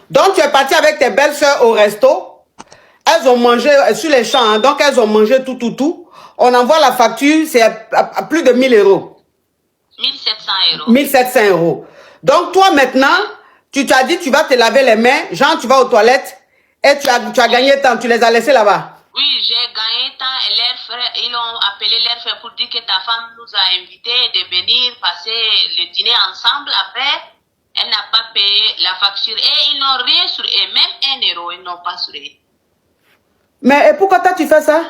Donc, tu es parti avec tes belles-sœurs au resto. Elles ont mangé sur les champs, hein, donc elles ont mangé tout. On envoie la facture, c'est à plus de 1000 euros. 1700 euros. 1700 euros. Donc, toi, maintenant, tu t'as dit, tu vas te laver les mains, genre, tu vas aux toilettes, et tu as gagné temps, tu les as laissés là-bas. Oui, j'ai gagné temps et leurs frères, ils ont appelé leurs frères pour dire que ta femme nous a invités de venir passer le dîner ensemble. Après, elle n'a pas payé la facture et ils n'ont rien sur eux, même 1 euro, ils n'ont pas sur eux. Mais et pourquoi toi tu fais ça?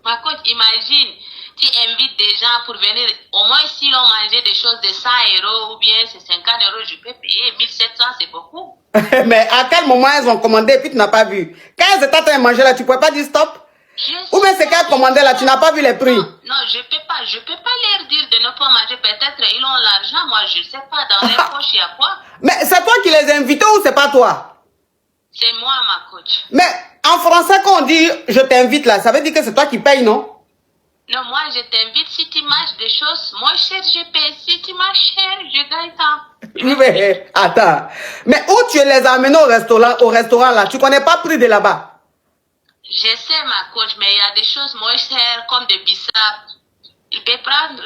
Ma coach, imagine, tu invites des gens pour venir, au moins s'ils ont mangé des choses de 100 euros ou bien c'est 50 euros, je peux payer. 1700, c'est beaucoup. Mais à quel moment elles ont commandé et puis tu n'as pas vu? Quand elles étaient en train de manger là, tu ne pouvais pas dire stop? Ou bien c'est qu'elles commandaient là, tu n'as pas vu les prix? Non, je peux pas leur dire de ne pas manger. Peut-être ils ont l'argent, moi je ne sais pas, dans les poches il y a quoi? Mais c'est toi qui les invites ou c'est pas toi? C'est moi, ma coach. Mais en français, quand on dit je t'invite là, ça veut dire que c'est toi qui payes, non? Non, moi je t'invite. Si tu manges des choses moins chères, je paye. Si tu manges cher, je gagne temps. Oui, mais attends. Mais où tu les as amenés au restaurant là? Tu connais pas le prix de là-bas? Je sais, ma coach, mais il y a des choses moins chères comme des bissap. Ils peuvent prendre.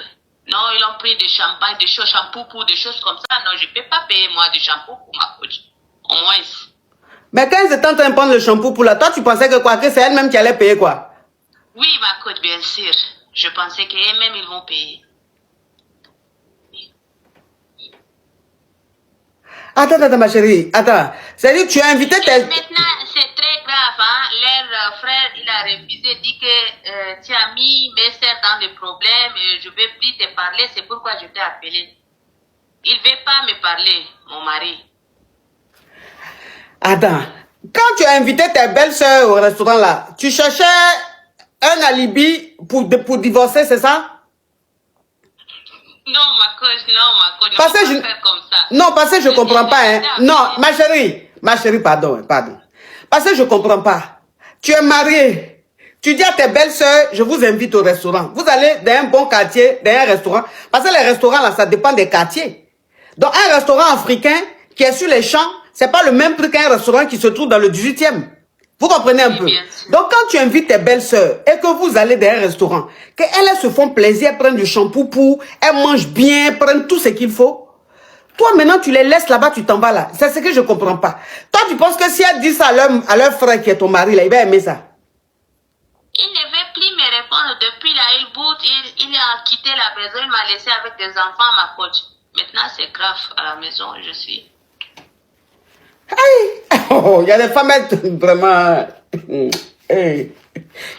Non, ils ont pris des champagne, des choses, shampoing pour des choses comme ça. Non, je ne peux pas payer moi du shampoing pour ma coach. Au moins. Mais quand ils étaient en train de prendre le shampoing pour là, toi tu pensais que quoi? Que c'est elle-même qui allait payer quoi? Oui, ma coach, bien sûr. Je pensais qu'eux-mêmes, ils vont payer. Attends, ma chérie. Attends. C'est-à-dire tu as invité tes... Maintenant, c'est très grave. Hein? Leur frère, il a refusé, dit que tu as mis mes sœurs dans des problèmes et je ne vais plus te parler. C'est pourquoi je t'ai appelé. Il ne veut pas me parler, mon mari. Attends. Quand tu as invité tes belles-sœurs au restaurant là, tu cherchais un alibi pour divorcer, c'est ça? Non, ma coach, Parce que je... faire comme ça. Non, parce que je ne comprends pas. Hein. Non, ma chérie, pardon. Parce que je ne comprends pas. Tu es mariée. Tu dis à tes belles-sœurs, je vous invite au restaurant. Vous allez dans un bon quartier, dans un restaurant. Parce que les restaurants, là, ça dépend des quartiers. Donc, un restaurant africain qui est sur les champs, c'est pas le même prix qu'un restaurant qui se trouve dans le 18e. Vous comprenez un peu? Donc, quand tu invites tes belles-sœurs et que vous allez dans un restaurant, qu'elles se font plaisir, elles prennent du shampoing, elles mangent bien, prennent tout ce qu'il faut. Toi, maintenant, tu les laisses là-bas, tu t'en vas là. C'est ce que je ne comprends pas. Toi, tu penses que si elle dit ça à leur frère qui est ton mari, là, il va aimer ça? Il ne veut plus me répondre. Depuis là, il boude, il a quitté la maison, il m'a laissé avec des enfants, ma coach. Maintenant, c'est grave à la maison, je suis... Oh, il y a des femmes vraiment... Il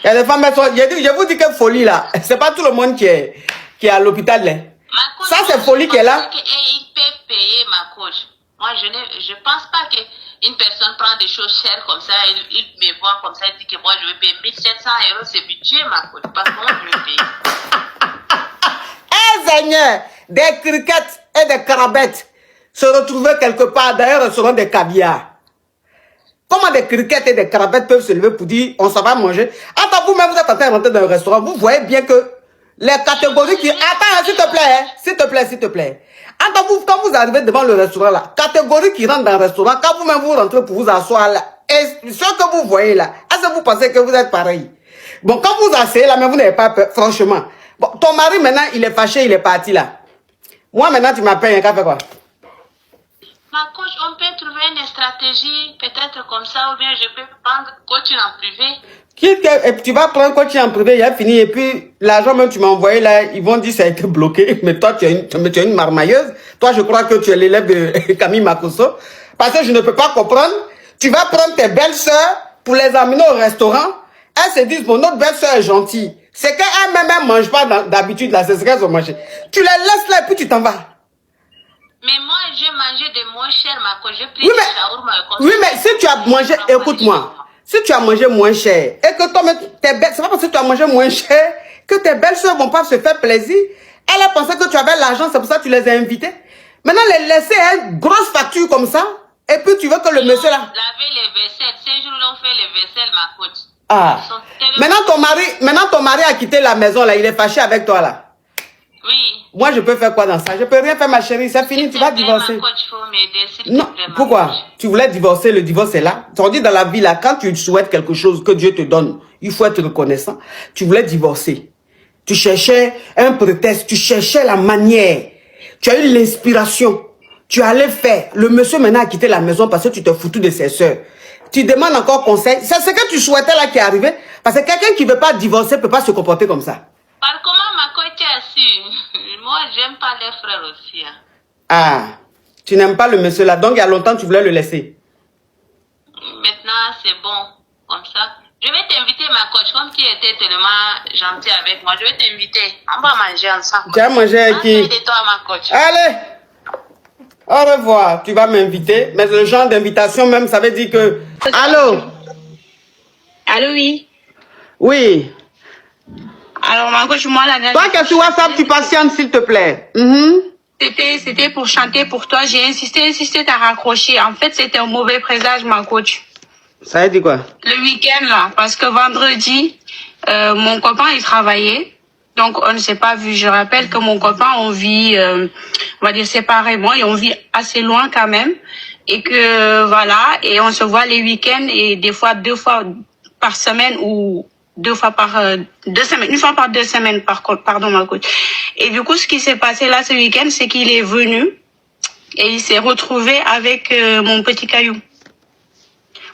y a des femmes... Je vous dis que folie là, c'est pas tout le monde qui est à l'hôpital là. Ça, c'est folie qui est là. Ils peuvent payer, ma coach. Moi, je pense pas qu'une personne prend des choses chères comme ça, il me voit comme ça, il dit que moi, je vais payer 1700 euros, c'est budget, ma coach. Parce que moi, je vais payer. Seigneur, des criquettes et des crabettes se retrouver quelque part dans un restaurant de caviar. Comment des criquettes et des crabettes peuvent se lever pour dire on s'en va manger? Attends, vous-même, vous êtes en train de rentrer dans un restaurant, vous voyez bien que les catégories qui... Attends, s'il te plaît. Attends, quand vous arrivez devant le restaurant là, catégories qui rentrent dans le restaurant, quand vous-même vous rentrez pour vous asseoir là, et ce que vous voyez là, est-ce que vous pensez que vous êtes pareil? Bon, quand vous asseyez là, mais vous n'avez pas peur, franchement. Bon, ton mari maintenant, il est fâché, il est parti là. Moi maintenant, tu m'appelles, il a fait quoi? Ma coach, on peut trouver une stratégie, peut-être comme ça, ou bien je peux prendre coaching en privé. Et tu vas prendre coaching en privé, il a fini, et puis l'argent même tu m'as envoyé là, ils vont dire ça a été bloqué, mais toi tu es une marmailleuse. Toi je crois que tu es l'élève de Camille Makosso, parce que je ne peux pas comprendre. Tu vas prendre tes belles-sœurs pour les amener au restaurant, elles se disent, bon, notre belle-sœur est gentille. C'est qu'elles-mêmes ne mangent pas d'habitude là, c'est ce qu'elles ont mangé. Tu les laisses là et puis tu t'en vas. Mais moi, j'ai mangé de moins cher, ma coach. J'ai pris Oui, des shawarma. Oui, mais si tu as mangé, écoute-moi, si tu as mangé moins cher, et que toi, c'est pas parce que tu as mangé moins cher que tes belles-sœurs vont pas se faire plaisir. Elle a pensé que tu avais l'argent, c'est pour ça que tu les as invitées. Maintenant, les laisser une grosse facture comme ça, et puis tu veux que le monsieur là... Laver les vaisselles. Ces jours, on fait les vaisselles, ma coach. Ah. Maintenant, ton mari a quitté la maison là, il est fâché avec toi là. Oui. Moi, je peux faire quoi dans ça? Je peux rien faire, ma chérie. C'est fini, tu vas divorcer. Ma coach, faut m'aider, s'il te Non, plaît, ma pourquoi? coach. Tu voulais divorcer, le divorce est là. On dit dans la vie, là, quand tu souhaites quelque chose que Dieu te donne, il faut être reconnaissant. Tu voulais divorcer. Tu cherchais un prétexte, tu cherchais la manière. Tu as eu l'inspiration. Tu allais faire. Le monsieur maintenant a quitté la maison parce que tu te foutu de ses soeurs. Tu demandes encore conseil. C'est ce que tu souhaitais là qui est arrivé. Parce que quelqu'un qui ne veut pas divorcer ne peut pas se comporter comme ça. Par comment ma coach a su? Moi, j'aime pas les frères aussi. Hein. Ah, tu n'aimes pas le monsieur là. Donc il y a longtemps tu voulais le laisser. Maintenant, c'est bon. Comme ça. Je vais t'inviter, ma coach. Comme tu étais tellement gentil avec moi, je vais t'inviter. On va manger ensemble. Tu as mangé avec qui? De toi, ma coach. Allez! Au revoir. Tu vas m'inviter. Mais le genre d'invitation même, ça veut dire que... Allô? Allô, oui. Oui. Alors, ma coach, moi, la dernière Toi qui es sur WhatsApp, tu patientes, s'il te plaît. C'était pour chanter pour toi. J'ai insisté, t'as raccroché. En fait, c'était un mauvais présage, ma coach. Ça veut dire quoi? Le week-end, là. Parce que vendredi, mon copain, il travaillait. Donc, on ne s'est pas vu. Je rappelle que mon copain, on vit, on va dire séparément, et on vit assez loin quand même. Et que, voilà, et on se voit les week-ends, et des fois, 2 fois par semaine, ou 2 fois par 2 semaines, 1 fois par 2 semaines, pardon, ma coach. Et du coup, ce qui s'est passé là ce week-end, c'est qu'il est venu, et il s'est retrouvé avec mon petit caillou.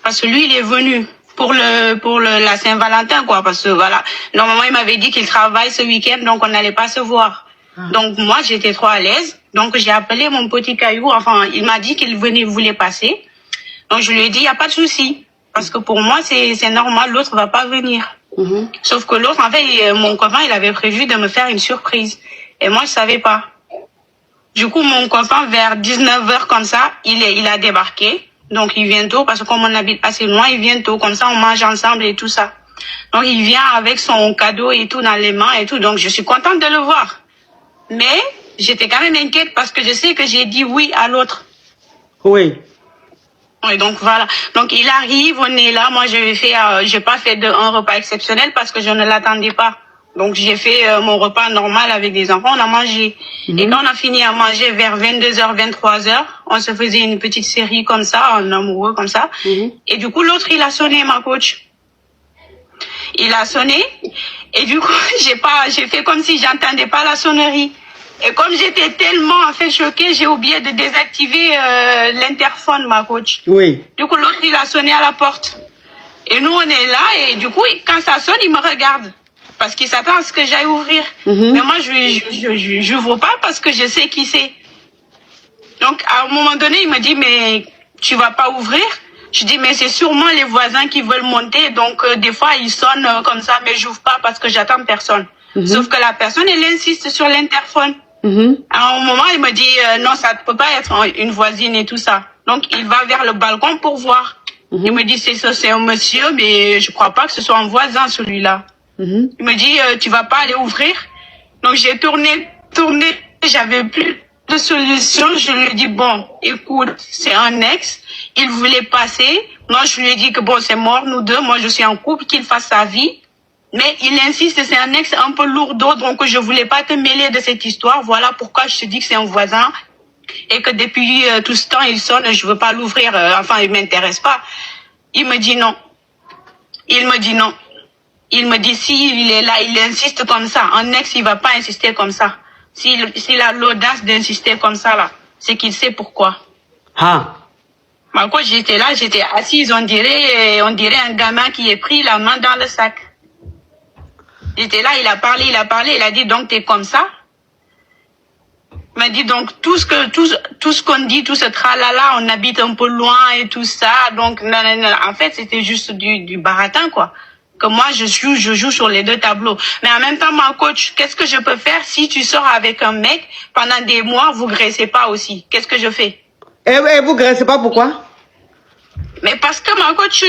Parce que lui, il est venu pour la Saint-Valentin, quoi. Parce que voilà, normalement, il m'avait dit qu'il travaille ce week-end, donc on n'allait pas se voir. Donc moi, j'étais trop à l'aise. Donc j'ai appelé mon petit caillou. Enfin, il m'a dit qu'il voulait passer. Donc je lui ai dit, il n'y a pas de souci. Parce que pour moi, c'est normal, l'autre va pas venir. Sauf que l'autre, en fait, mon copain, il avait prévu de me faire une surprise. Et moi, je savais pas. Du coup, mon copain, vers 19h comme ça, il a débarqué. Donc, il vient tôt, parce que comme on habite assez loin, il vient tôt. Comme ça, on mange ensemble et tout ça. Donc, il vient avec son cadeau et tout dans les mains et tout. Donc, je suis contente de le voir. Mais, j'étais quand même inquiète parce que je sais que j'ai dit oui à l'autre. Oui. Oui, donc voilà. Donc, il arrive, on est là. Moi, j'ai pas fait un repas exceptionnel parce que je ne l'attendais pas. Donc, j'ai fait mon repas normal avec des enfants. On a mangé. Et quand on a fini à manger vers 22h, 23h, on se faisait une petite série comme ça, en amoureux comme ça. Et du coup, l'autre, il a sonné, ma coach. Il a sonné. Et du coup, j'ai fait comme si j'entendais pas la sonnerie. Et comme j'étais tellement, en fait, choquée, j'ai oublié de désactiver l'interphone, ma coach. Oui. Du coup, l'autre, il a sonné à la porte. Et nous, on est là. Et du coup, quand ça sonne, il me regarde. Parce qu'il s'attend à ce que j'aille ouvrir. Mais moi, je n'ouvre pas parce que je sais qui c'est. Donc, à un moment donné, il me dit, mais tu vas pas ouvrir? Je dis, mais c'est sûrement les voisins qui veulent monter. Donc, des fois, ils sonnent comme ça, mais j'ouvre pas parce que j'attends personne. Sauf que la personne, elle insiste sur l'interphone. À un moment, il me dit, non, ça ne peut pas être une voisine et tout ça. Donc, il va vers le balcon pour voir. Il me dit, c'est un monsieur, mais je crois pas que ce soit un voisin, celui-là. Il me dit, tu vas pas aller ouvrir? Donc, j'ai tourné, j'avais plus de solution. Je lui ai dit, bon, écoute, c'est un ex, il voulait passer. Moi, je lui ai dit que bon, c'est mort, nous deux. Moi, je suis en couple, qu'il fasse sa vie. Mais il insiste, c'est un ex un peu lourdeau, donc je voulais pas te mêler de cette histoire. Voilà pourquoi je te dis que c'est un voisin. Et que depuis tout ce temps, il sonne, je veux pas l'ouvrir. Enfin, il m'intéresse pas. Il me dit non. Il me dit non. Il me dit, s'il est là, il insiste comme ça. Un ex, il va pas insister comme ça. S'il a l'audace d'insister comme ça, là, c'est qu'il sait pourquoi. Moi, quand j'étais là, j'étais assise, on dirait un gamin qui est pris la main dans le sac. J'étais là, il a parlé, il a dit, donc t'es comme ça? Il m'a dit, donc tout ce qu'on dit, tout ce tralala, on habite un peu loin et tout ça, donc, non. En fait, c'était juste du baratin, quoi. Que moi, je joue sur les deux tableaux. Mais en même temps, ma coach, qu'est-ce que je peux faire si tu sors avec un mec, pendant des mois, vous graissez pas aussi? Qu'est-ce que je fais? Et vous graissez pas, pourquoi? Mais parce que ma coach,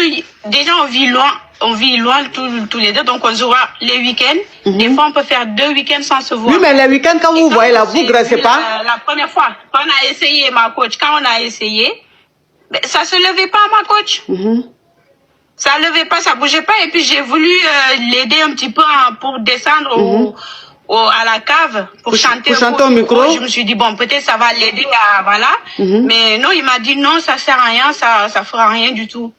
déjà, on vit loin tous les deux, donc on se voit les week-ends. Des fois, on peut faire 2 week-ends sans se voir. Oui, mais les week-ends, quand vous voyez là, vous graissez pas? La première fois, quand on a essayé, ma coach, ça se levait pas, ma coach. Ça levait pas, ça bougeait pas. Et puis, j'ai voulu l'aider un petit peu pour descendre à la cave pour chanter au micro. Je me suis dit, bon, peut-être ça va l'aider à, voilà. Mais non, il m'a dit, non, ça sert à rien, ça fera rien du tout.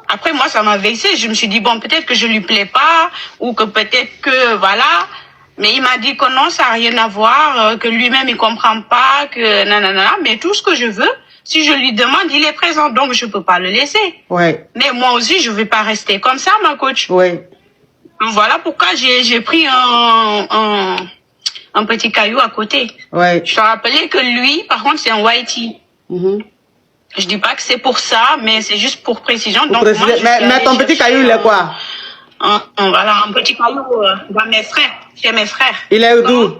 Après, moi, ça m'a vexé. Je me suis dit, bon, peut-être que je lui plais pas, ou que peut-être que, voilà. Mais il m'a dit que non, ça n'a rien à voir, que lui-même, il comprend pas, que nanana. Mais tout ce que je veux, si je lui demande, il est présent, donc je peux pas le laisser. Ouais. Mais moi aussi, je vais pas rester comme ça, ma coach. Ouais. Voilà pourquoi j'ai pris un petit caillou à côté. Ouais. Je te rappelais que lui, par contre, c'est un whitey. Je dis pas que c'est pour ça, mais c'est juste pour précision. Donc, moi, mais ton petit caillou, il est quoi? Voilà, un petit caillou dans mes frères, chez mes frères. Il est d'où?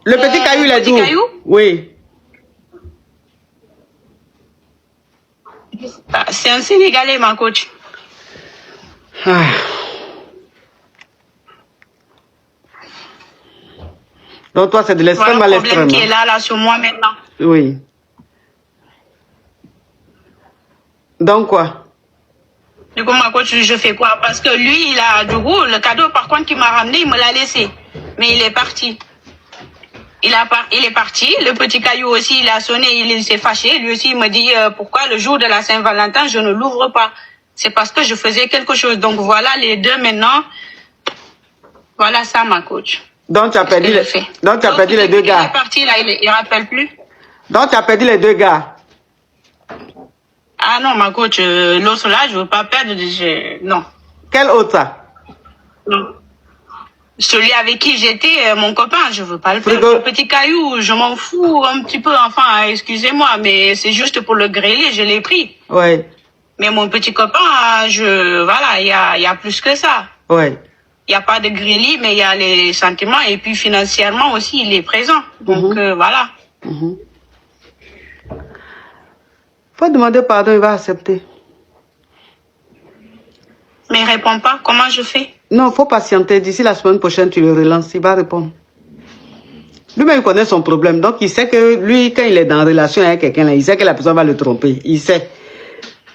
Le petit caillou, il est d'où? Oui. C'est un Sénégalais, ma coach. Ah. Donc toi, c'est de l'extrême à l'extrême. Le problème qui est là sur moi maintenant. Oui. Donc quoi? Du coup, ma coach, je fais quoi? Parce que lui, il a, du coup, le cadeau, par contre, qu'il m'a ramené, il me l'a laissé. Mais il est parti. Il est parti. Le petit caillou aussi, il a sonné, il s'est fâché. Lui aussi, il me dit, pourquoi le jour de la Saint-Valentin, je ne l'ouvre pas? C'est parce que je faisais quelque chose. Donc voilà, les deux maintenant. Voilà ça, ma coach. Donc tu as perdu les deux gars. Il est parti, là, il rappelle plus. Donc tu as perdu les deux gars. Ah non, ma coach, l'autre là, je veux pas perdre. Non. Quel autre ça? Non. Celui avec qui j'étais, mon copain, je veux pas le faire. Le petit caillou, je m'en fous un petit peu. Enfin, excusez-moi, mais c'est juste pour le grêler, je l'ai pris. Ouais. Mais mon petit copain, voilà, il y a plus que ça. Ouais. Il n'y a pas de grêlis, mais il y a les sentiments et puis financièrement aussi, il est présent. Donc voilà. Faut demander pardon, il va accepter. Mais il répond pas. Comment je fais? Non, faut patienter. D'ici la semaine prochaine, tu le relances, il va répondre. Lui-même, il connaît son problème. Donc, il sait que lui, quand il est en relation avec quelqu'un, il sait que la personne va le tromper. Il sait.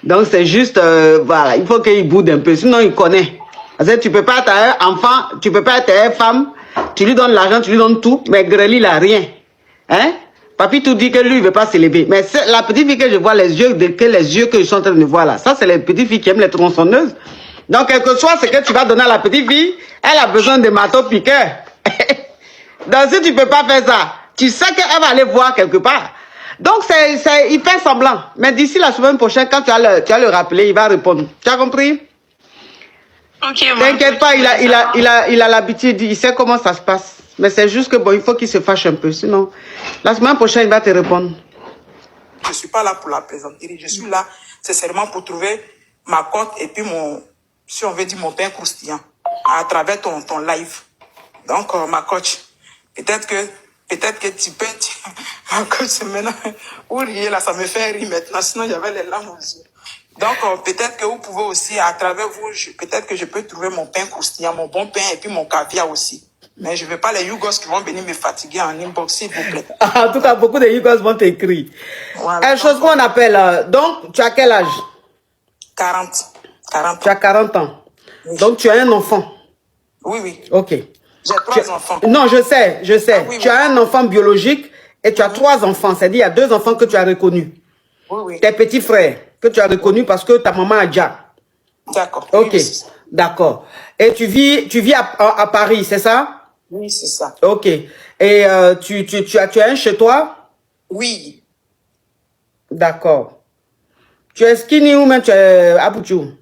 Donc, c'est juste, voilà, il faut qu'il boude un peu. Sinon, il connaît. Parce que tu peux pas être un enfant, tu peux pas être une femme, tu lui donnes l'argent, tu lui donnes tout, mais Greli, il n'a rien. Hein? Papi tout dit que lui, il ne veut pas s'élever. Mais la petite fille que je vois, les yeux que je suis en train de voir là, ça, c'est les petites filles qui aiment les tronçonneuses. Donc, quel que soit ce que tu vas donner à la petite fille, elle a besoin de marteau piqueur. Donc, si tu ne peux pas faire ça, tu sais qu'elle va aller voir quelque part. Donc, il fait semblant. Mais d'ici la semaine prochaine, quand tu vas le rappeler, il va répondre. Tu as compris? Ok. T'inquiète pas, il a l'habitude, il sait comment ça se passe. Mais c'est juste que bon, il faut qu'il se fâche un peu. Sinon, la semaine prochaine, il va te répondre. Je ne suis pas là pour la plaisanterie. Je suis là, sincèrement, pour trouver ma cote et puis si on veut dire, mon pain croustillant à travers ton live. Donc, ma coach, peut-être que tu peux... Ma coach, maintenant, où rire là, ça me fait rire maintenant. Sinon, il y avait les larmes aux yeux. Donc, peut-être que vous pouvez aussi, à travers vous, peut-être que je peux trouver mon pain croustillant, mon bon pain et puis mon caviar aussi. Mais je ne veux pas les Yougos qui vont venir me fatiguer en inbox, s'il vous plaît. En tout cas, beaucoup de Yougos vont t'écrire. Voilà. Une chose qu'on appelle... donc, tu as quel âge? 40. Tu as 40 ans. Oui. Donc, tu as un enfant. Oui, oui. Ok. J'ai 3 enfants. Non, je sais. Ah, oui, tu as un enfant biologique et tu as 3 enfants. C'est-à-dire, il y a 2 enfants que tu as reconnus. Oui, oui. Tes petits frères que tu as reconnus parce que ta maman a déjà. D'accord. Ok, oui, d'accord. Et tu vis à Paris, c'est ça? Oui, c'est ça. Ok. Et tu as un chez toi? Oui. D'accord. Tu es skinny ou même tu es Apuchou?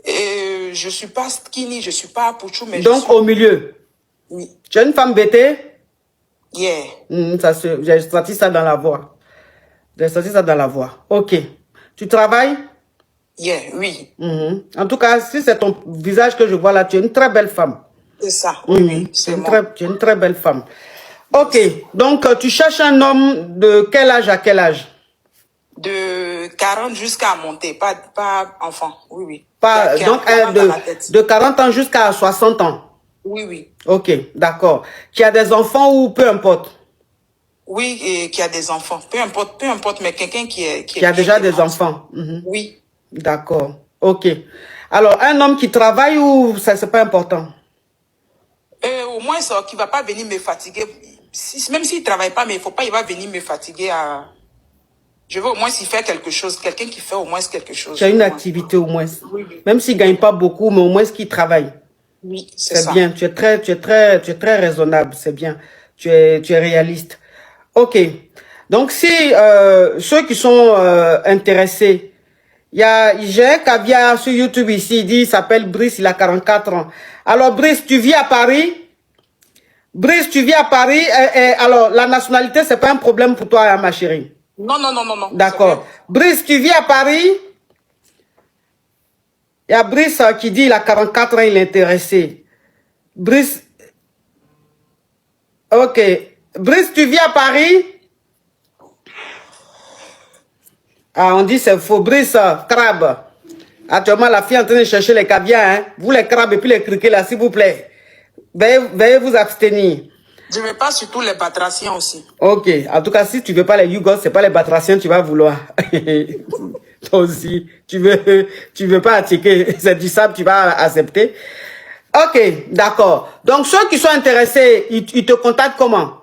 Je ne suis pas skinny, je ne suis pas Apuchou, mais donc, je suis... au milieu? Oui. Tu es une femme bêtée? Yeah. J'ai senti ça dans la voix. J'ai senti ça dans la voix. Ok. Tu travailles? Yeah, oui. En tout cas, si c'est ton visage que je vois là, tu es une très belle femme. C'est ça, oui, c'est moi. Tu es une très belle femme. Ok. Donc, tu cherches un homme de quel âge à quel âge? De 40 jusqu'à monter, pas enfant. Oui, oui. Donc, de 40 ans jusqu'à 60 ans? Oui, oui. Ok, d'accord. Qui a des enfants ou peu importe? Oui, et qui a des enfants. Peu importe, mais quelqu'un qui a déjà des enfants. Oui. D'accord. Ok. Alors, un homme qui travaille ou ça, c'est pas important? Au moins, ça, qui va pas venir me fatiguer. Même s'il travaille pas, mais il faut pas, il va venir me fatiguer à... Je veux au moins s'il fait quelque chose. Quelqu'un qui fait au moins quelque chose. Tu as une activité au moins. Oui, oui. Même s'il gagne pas beaucoup, mais au moins qu'il travaille. Oui, c'est ça. C'est bien. Tu es très raisonnable. C'est bien. Tu es réaliste. Ok. Donc, si ceux qui sont intéressés, j'ai un caviar sur YouTube ici, il s'appelle Brice, il a 44 ans. Alors, Brice, tu vis à Paris? Brice, tu vis à Paris? Alors, la nationalité, c'est pas un problème pour toi, hein, ma chérie? Non, non, non, non, non. D'accord. Brice, tu vis à Paris? Il y a Brice qui dit il a 44 ans, il est intéressé. Brice. Ok. Brice, tu vis à Paris? Ah, on dit c'est faux. Brice, crabe. Actuellement, la fille est en train de chercher les caviars. Hein? Vous, les crabes et puis les criquets là, s'il vous plaît. Veuillez vous abstenir. Je ne veux pas surtout les batraciens aussi. Ok. En tout cas, si tu ne veux pas les Yougos, ce n'est pas les batraciens que tu vas vouloir. Toi aussi, tu veux pas attiquer. C'est du sable, tu vas accepter. Ok, d'accord. Donc, ceux qui sont intéressés, ils te contactent comment?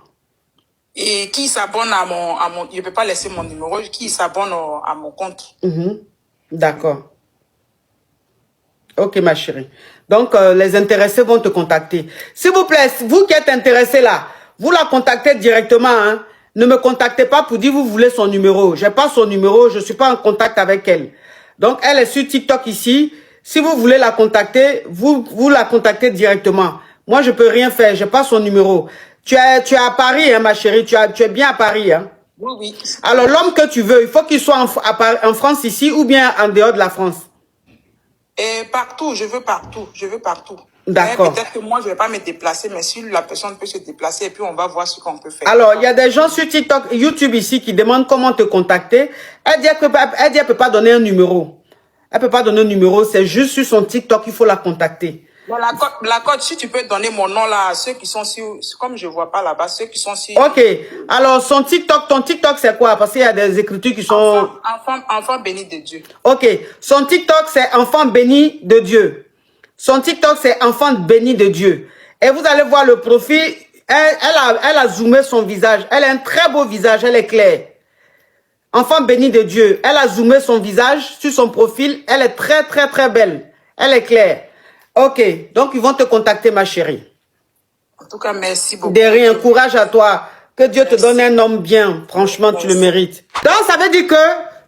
Et qui s'abonne à mon... Je ne peux pas laisser mon numéro. Qui s'abonne à mon compte. D'accord. Ok, ma chérie. Donc, les intéressés vont te contacter. S'il vous plaît, vous qui êtes intéressés là, vous la contactez directement. Hein? Ne me contactez pas pour dire vous voulez son numéro. Je n'ai pas son numéro, je ne suis pas en contact avec elle. Donc, elle est sur TikTok ici. Si vous voulez la contacter, vous la contactez directement. Moi, je ne peux rien faire, je n'ai pas son numéro. Tu es à Paris, hein, ma chérie, tu es bien à Paris. Hein? Oui, oui. Alors, l'homme que tu veux, il faut qu'il soit en France ici ou bien en dehors de la France. Et partout, je veux partout, je veux partout. D'accord. Peut-être que moi, je ne vais pas me déplacer, mais si la personne peut se déplacer, et puis on va voir ce qu'on peut faire. Alors, il y a des gens sur TikTok, YouTube ici, qui demandent comment te contacter. Elle dit qu'elle ne peut pas donner un numéro. Elle ne peut pas donner un numéro, c'est juste sur son TikTok qu'il faut la contacter. Bon, la cote, si tu peux donner mon nom là à ceux qui sont sur, comme je ne vois pas là-bas, ceux qui sont sur... Ok, alors ton TikTok c'est quoi? Parce qu'il y a des écritures qui sont... Enfant béni de Dieu. Ok, son TikTok c'est enfant béni de Dieu. Son TikTok c'est enfant béni de Dieu. Et vous allez voir le profil, elle a zoomé son visage. Elle a un très beau visage, elle est claire. Enfant béni de Dieu. Elle a zoomé son visage sur son profil. Elle est très, très, très belle. Elle est claire. Ok, donc ils vont te contacter, ma chérie. En tout cas, merci beaucoup. De rien, courage à toi. Que Dieu te donne un homme bien. Franchement, tu le mérites. Donc, ça veut dire que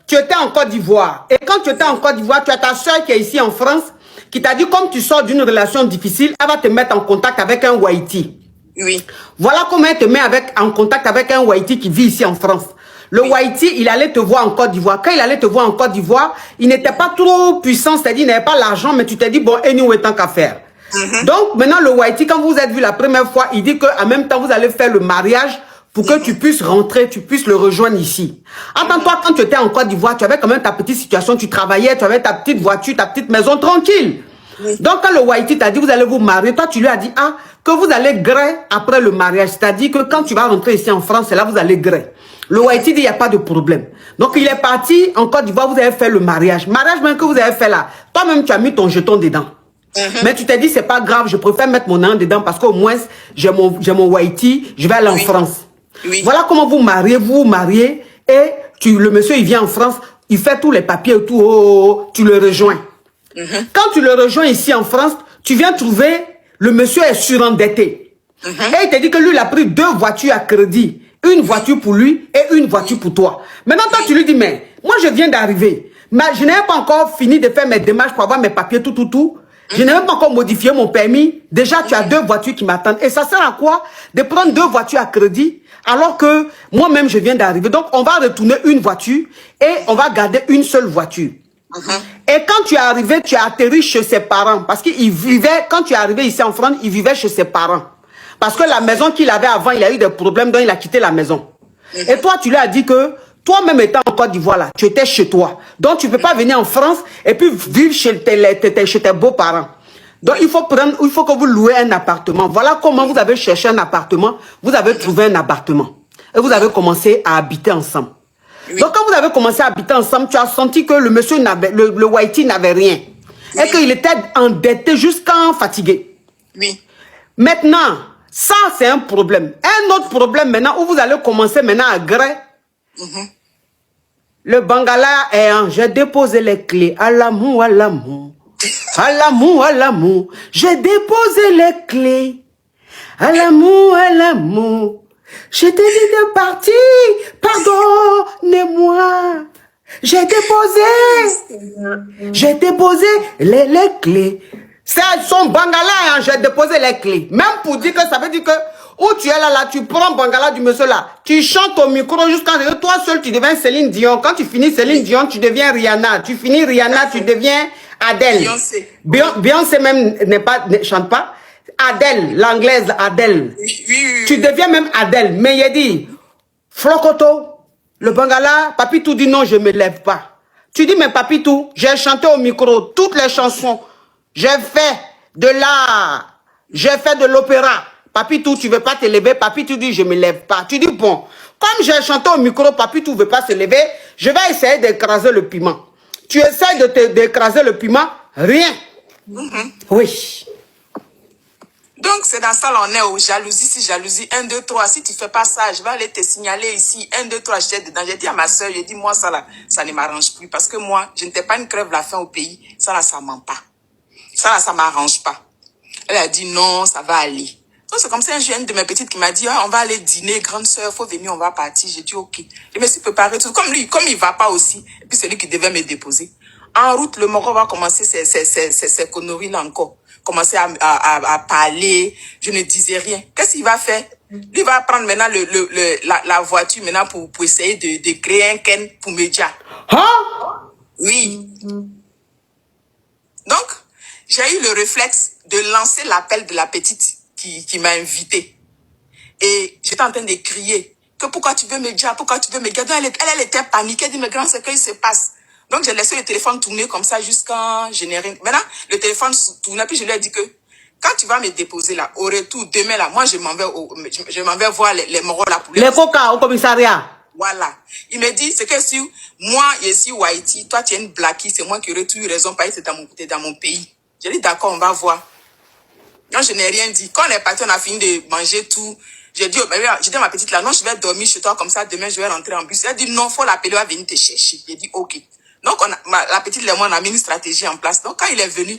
tu étais en Côte d'Ivoire. Et quand tu étais en Côte d'Ivoire, tu as ta soeur qui est ici en France, qui t'a dit, comme tu sors d'une relation difficile, elle va te mettre en contact avec un Wahiti. Oui. Voilà comment elle te met en contact avec un Wahiti qui vit ici en France. Le Wahiti, il allait te voir en Côte d'Ivoire. Quand il allait te voir en Côte d'Ivoire, il n'était pas trop puissant, c'est-à-dire il n'avait pas l'argent, mais tu t'es dit, bon, anyway, tant qu'à faire. Donc, maintenant, le Wahiti, quand vous êtes vu la première fois, il dit qu'en même temps, vous allez faire le mariage pour que tu puisses rentrer, tu puisses le rejoindre ici. Attends-toi, quand tu étais en Côte d'Ivoire, tu avais quand même ta petite situation, tu travaillais, tu avais ta petite voiture, ta petite maison tranquille. Donc, quand le Wahiti t'a dit, vous allez vous marier, toi, tu lui as dit, ah, que vous allez gré après le mariage. C'est-à-dire que quand tu vas rentrer ici en France, c'est là vous allez gré. Le Wahiti dit, il n'y a pas de problème. Donc, il est parti en Côte d'Ivoire, vous avez fait le mariage. Mariage même que vous avez fait là. Toi-même, tu as mis ton jeton dedans. Mais tu t'es dit, c'est pas grave, je préfère mettre mon nom dedans parce qu'au moins, j'ai mon Wahiti, je vais aller en France. Voilà comment vous vous mariez et le monsieur, il vient en France, il fait tous les papiers et tout, tu le rejoins. Quand tu le rejoins ici en France, tu viens trouver, le monsieur est surendetté. Et il te dit que lui, il a pris 2 voitures à crédit. Une voiture pour lui et une voiture pour toi. Maintenant, toi, tu lui dis, mais moi, je viens d'arriver. Mais je n'ai pas encore fini de faire mes démarches pour avoir mes papiers, tout. Je n'ai même pas encore modifié mon permis. Déjà, tu as 2 voitures qui m'attendent. Et ça sert à quoi de prendre 2 voitures à crédit alors que moi-même, je viens d'arriver. Donc, on va retourner une voiture et on va garder une seule voiture. Et quand tu es arrivé, tu as atterri chez ses parents. Parce qu'il vivait, quand tu es arrivé ici en France, il vivait chez ses parents. Parce que la maison qu'il avait avant, il a eu des problèmes, donc il a quitté la maison. Et toi, tu lui as dit que, toi-même étant en Côte d'Ivoire là, tu étais chez toi. Donc, tu ne peux pas venir en France et puis vivre chez tes beaux-parents. Donc, il faut que vous louez un appartement. Voilà comment vous avez cherché un appartement. Vous avez trouvé un appartement. Et vous avez commencé à habiter ensemble. Oui. Donc, quand vous avez commencé à habiter ensemble, tu as senti que le monsieur n'avait, le Whitey n'avait rien. Oui. Et qu'il était endetté jusqu'en fatigué. Oui. Maintenant, ça, c'est un problème. Un autre problème maintenant, où vous allez commencer maintenant à gré. Le Bangala est en, j'ai déposé les clés. À l'amour, à l'amour. À l'amour, à l'amour. J'ai déposé les clés. À l'amour, à l'amour. Je t'ai dit de partir. Pardonnez-moi. J'ai déposé les clés. C'est son Bangala, hein, j'ai déposé les clés. Même pour dire que ça veut dire que où tu es là, tu prends Bangala du monsieur là, tu chantes au micro jusqu'à ce que toi seul tu deviens Céline Dion. Quand tu finis Céline Dion, tu deviens Rihanna. Tu finis Rihanna, tu deviens Adele. Beyoncé même ne chante pas. Adele, l'anglaise Adele. Oui. Tu deviens même Adele. Mais il dit, Flocoto, le Bangala, Papitou dit non, je ne me lève pas. Tu dis, mais Papitou, j'ai chanté au micro toutes les chansons. J'ai fait de l'art. J'ai fait de l'opéra. Papitou, tu ne veux pas te lever. Papitou dit, je ne me lève pas. Tu dis, bon, comme j'ai chanté au micro, Papitou ne veut pas se lever, je vais essayer d'écraser le piment. Tu essaies d'écraser le piment, rien. Oui. Donc, c'est dans ça l'on est aux jalousies, si jalousie. 1, 2, 3. Si tu ne fais pas ça, je vais aller te signaler ici. 1, 2, 3, j'étais dedans. J'ai dit à ma soeur, j'ai dit, moi, ça là, ça ne m'arrange plus. Parce que moi, je n'étais pas une crève la faim au pays. Ça là, ça ne ment pas. Ça là, ça ne m'arrange pas. Elle a dit, non, ça va aller. Donc, c'est comme ça, un jour, une de mes petites qui m'a dit, ah, on va aller dîner, grande soeur, faut venir, on va partir. J'ai dit, ok. Je me suis préparée tout. Comme lui, comme il ne va pas aussi. Et puis, c'est lui qui devait me déposer. En route, le Moro va commencer ces conneries-là encore. Commencer à parler, je ne disais rien. Qu'est-ce qu'il va faire? Lui va prendre maintenant la voiture maintenant pour essayer de créer un ken pour Média. Hein? Oui. Donc, j'ai eu le réflexe de lancer l'appel de la petite qui m'a invité. Et j'étais en train de crier que pourquoi tu veux Média, pourquoi tu veux Média. Elle était paniquée, elle dit mais grand, c'est qu'il se passe. Donc, j'ai laissé le téléphone tourner comme ça jusqu'à générer. Maintenant, le téléphone tournait, puis je lui ai dit que quand tu vas me déposer là, au retour, demain là, moi, je m'en vais voir les moraux là pour les coca au commissariat. Voilà. Il me dit, c'est que si moi, je suis Whitey, toi, tu es une Blackie, c'est moi qui aurais tout eu raison, parce que c'est dans mon pays. J'ai dit, d'accord, on va voir. Non, je n'ai rien dit. Quand on est parti, on a fini de manger tout. J'ai dit à ma petite là, non, je vais dormir chez toi comme ça, demain, je vais rentrer en bus. Elle a dit, non, faut l'appeler, elle va venir te chercher. J'ai dit, ok. Donc, la petite et moi, on a mis une stratégie en place. Donc, quand il est venu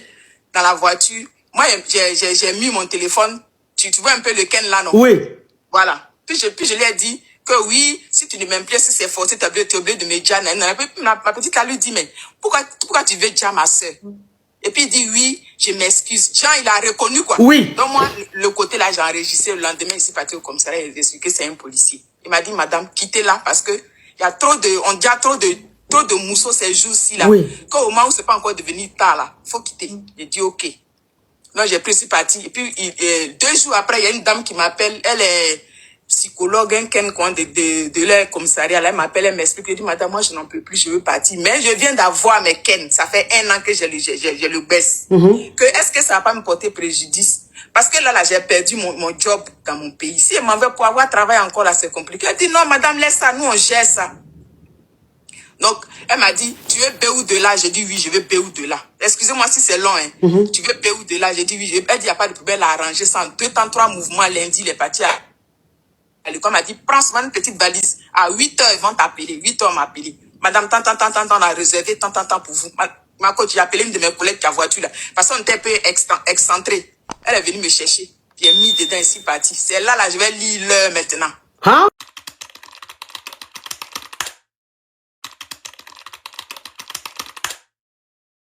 dans la voiture, moi, j'ai mis mon téléphone. Tu vois un peu le Ken là, non? Oui. Voilà. Puis je lui ai dit que oui, si tu ne m'aimes plus, si c'est forcé, tu es obligé de me dire. Ma petite là lui dit, mais pourquoi tu veux dire ma soeur? Et puis il dit, oui, je m'excuse. Jean, il a reconnu quoi. Oui. Donc moi, le côté là, j'ai enregistré. Le lendemain, il s'est parti au commissariat et il a expliqué que c'est un policier. Il m'a dit, madame, quittez-la parce que il y a on dit trop de mousseaux ces jours-ci là. Oui. Qu'au moment où c'est pas encore devenu tard là, faut quitter. J'ai dit, ok. Donc j'ai pris ce parti. Et puis 2 jours après, il y a une dame qui m'appelle. Elle est psychologue, de leur commissariat. Là, elle m'appelle, elle m'explique. Elle dit, madame, moi je n'en peux plus, je veux partir. Mais je viens d'avoir mes Ken. Ça fait 1 an que je le baisse. Est-ce que ça va pas me porter préjudice? Parce que là, j'ai perdu mon job dans mon pays. Si elle m'en veut pour avoir travaillé encore là, c'est compliqué. Elle dit, non, madame, laisse ça, nous on gère ça. Donc, elle m'a dit, tu veux Béou de là? J'ai dit, oui, je veux Béou de là. Excusez-moi si c'est long, hein. Tu veux Béou de là? J'ai dit, oui. Elle dit, il n'y a pas de poubelle à arranger ça. En 2 temps, 3 mouvements, lundi, il est parti à l'école. Elle m'a dit, prends souvent une petite valise. À 8 heures, ils vont t'appeler. 8 heures, m'appeler. Madame, tant, on a réservé tant pour vous. Ma coach, j'ai appelé une de mes collègues qui a voiture là. Parce qu'on était un peu excentré. Elle est venue me chercher. Puis elle est mise dedans ici, partie. C'est là, je vais lire l'heure maintenant. Hein?